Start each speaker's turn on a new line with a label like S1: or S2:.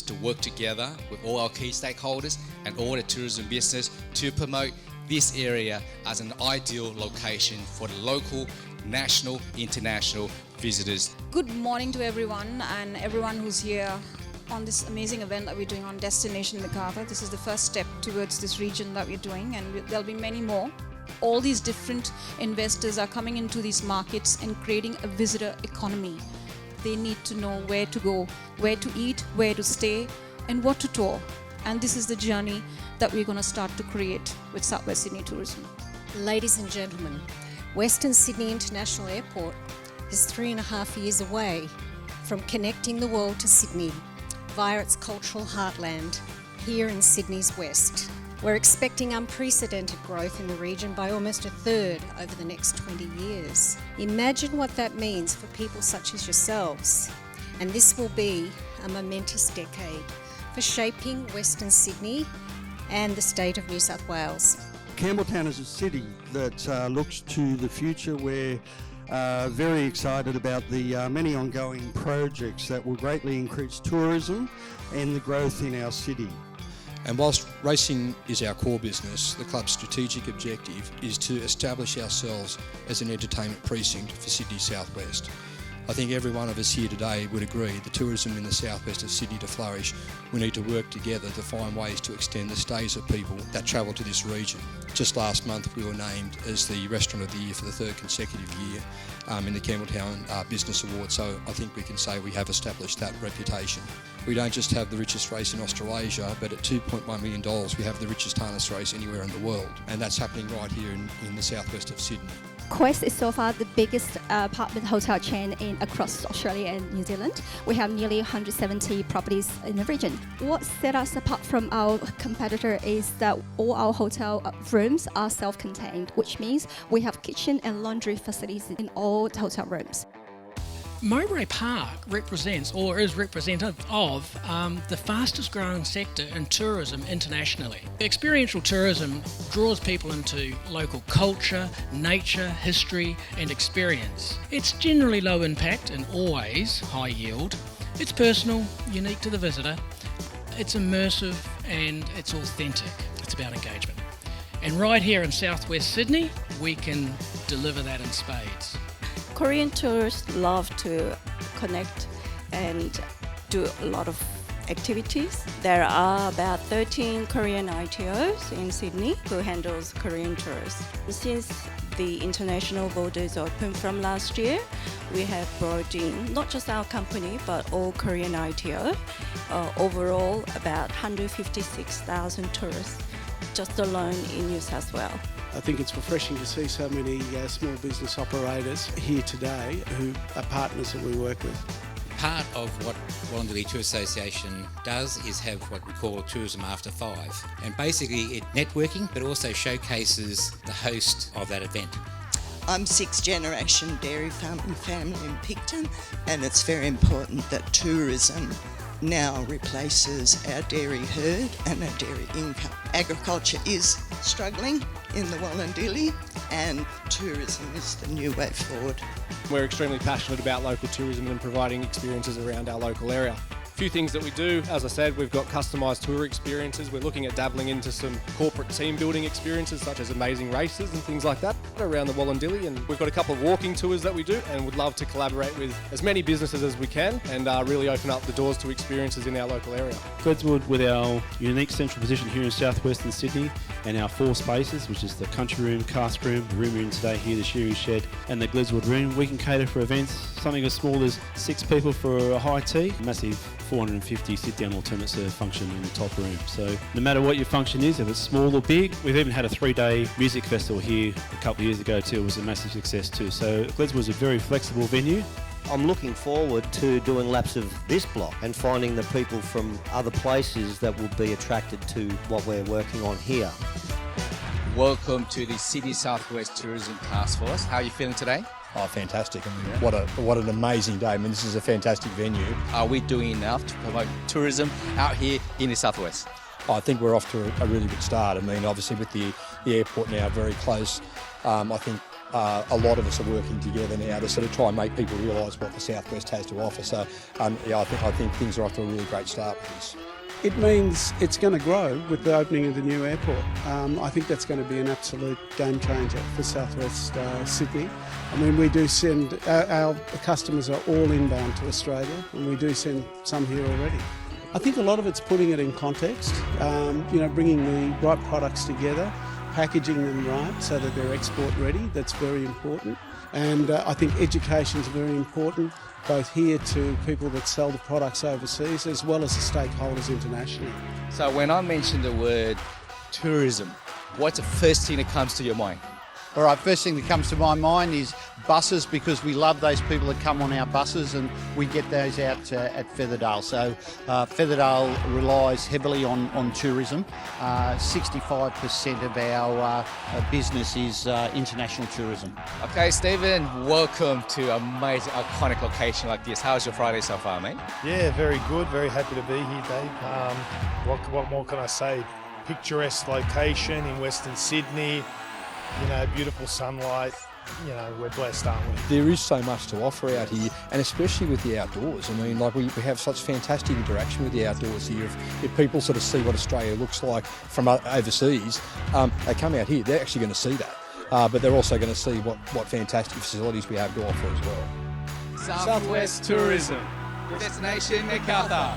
S1: is to work together with all our key stakeholders and all the tourism business to promote this area as an ideal location for the local, national, international visitors.
S2: Good morning to everyone and everyone who's here on this amazing event that we're doing on Destination Macarthur. This is the first step towards this region that we're doing, and there'll be many more. All these different investors are coming into these markets and creating a visitor economy. They need to know where to go, where to eat, where to stay, and what to tour. And this is the journey that we're going to start to create with South West Sydney Tourism.
S3: Ladies and gentlemen, Western Sydney International Airport is 3.5 years away from connecting the world to Sydney via its cultural heartland here in Sydney's west. We're expecting unprecedented growth in the region by almost a third over the next 20 years. Imagine what that means for people such as yourselves. And this will be a momentous decade for shaping Western Sydney and the state of New South Wales.
S4: Campbelltown is a city that looks to the future. We're very excited about the many ongoing projects that will greatly increase tourism and the growth in our city.
S5: And whilst racing is our core business, the club's strategic objective is to establish ourselves as an entertainment precinct for Sydney South West. I think every one of us here today would agree that tourism in the southwest of Sydney to flourish, we need to work together to find ways to extend the stays of people that travel to this region. Just last month we were named as the Restaurant of the Year for the third consecutive year in the Campbelltown Business Award, so I think we can say we have established that reputation. We don't just have the richest race in Australasia, but at $2.1 million we have the richest harness race anywhere in the world, and that's happening right here in the southwest of Sydney.
S6: Quest is so far the biggest apartment hotel chain across Australia and New Zealand. We have nearly 170 properties in the region. What sets us apart from our competitor is that all our hotel rooms are self-contained, which means we have kitchen and laundry facilities in all hotel rooms.
S7: Mowbray Park represents, or is representative of, the fastest growing sector in tourism internationally. Experiential tourism draws people into local culture, nature, history and experience. It's generally low impact and always high yield. It's personal, unique to the visitor. It's immersive and it's authentic. It's about engagement. And right here in southwest Sydney, we can deliver that in spades.
S8: Korean tourists love to connect and do a lot of activities. There are about 13 Korean ITOs in Sydney who handles Korean tourists. Since the international borders opened from last year, we have brought in not just our company but all Korean ITO. Overall about 156,000 tourists just alone in New South Wales.
S9: I think it's refreshing to see so many small business operators here today who are partners that we work with.
S10: Part of what Wollondilly Tourist Association does is have what we call Tourism After 5. And basically it's networking but also showcases the host of that event.
S11: I'm sixth generation dairy farming family in Picton, and it's very important that tourism now replaces our dairy herd and our dairy income. Agriculture is struggling in the Wollondilly, and tourism is the new way forward.
S12: We're extremely passionate about local tourism and providing experiences around our local area. A few things that we do, as I said, we've got customised tour experiences. We're looking at dabbling into some corporate team building experiences such as amazing races and things like that around the Wollondilly, and we've got a couple of walking tours that we do and would love to collaborate with as many businesses as we can and really open up the doors to experiences in our local area.
S13: Gledswood, with our unique central position here in southwestern Sydney and our 4 spaces, which is the country room, cask room, the room we're in today here, the shearing shed and the Gledswood room, we can cater for events, something as small as 6 people for a high tea, massive 450 sit-down alternate serve function in the top room. So no matter what your function is, if it's small or big, we've even had a 3-day music festival here a couple of years ago too. It was a massive success too. So Gledswood is a very flexible venue.
S14: I'm looking forward to doing laps of this block and finding the people from other places that will be attracted to what we're working on here.
S1: Welcome to the Sydney Southwest Tourism Task Force. How are you feeling today?
S5: Oh, fantastic. I mean, what an amazing day. I mean, this is a fantastic venue.
S1: Are we doing enough to promote tourism out here in the southwest?
S5: I think we're off to a really good start. I mean, obviously with the airport now very close, I think a lot of us are working together now to sort of try and make people realise what the Southwest has to offer. So yeah, I think things are off to a really great start with this.
S9: It means it's going to grow with the opening of the new airport. I think that's going to be an absolute game changer for Southwest Sydney. I mean, we do send, our customers are all inbound to Australia, and we do send some here already. I think a lot of it's putting it in context, bringing the right products together, packaging them right so that they're export ready. That's very important. And I think education is very important, both here to people that sell the products overseas as well as the stakeholders internationally.
S1: So when I mention the word tourism, what's the first thing that comes to your mind?
S15: All right, first thing that comes to my mind is buses, because we love those people that come on our buses, and we get those out at Featherdale. So Featherdale relies heavily on tourism. 65% of our business is international tourism.
S1: Okay, Stephen, welcome to an amazing, iconic location like this. How's your Friday so far, mate?
S16: Yeah, very good. Very happy to be here, Dave. What more can I say? Picturesque location in Western Sydney. Beautiful sunlight. We're blessed, aren't we?
S5: There is so much to offer out here, and especially with the outdoors. I mean, like we have such fantastic interaction with the outdoors here. If people sort of see what Australia looks like from overseas, they come out here, they're actually going to see that. But they're also going to see what fantastic facilities we have to offer as well.
S1: Southwest Tourism, Destination Macarthur.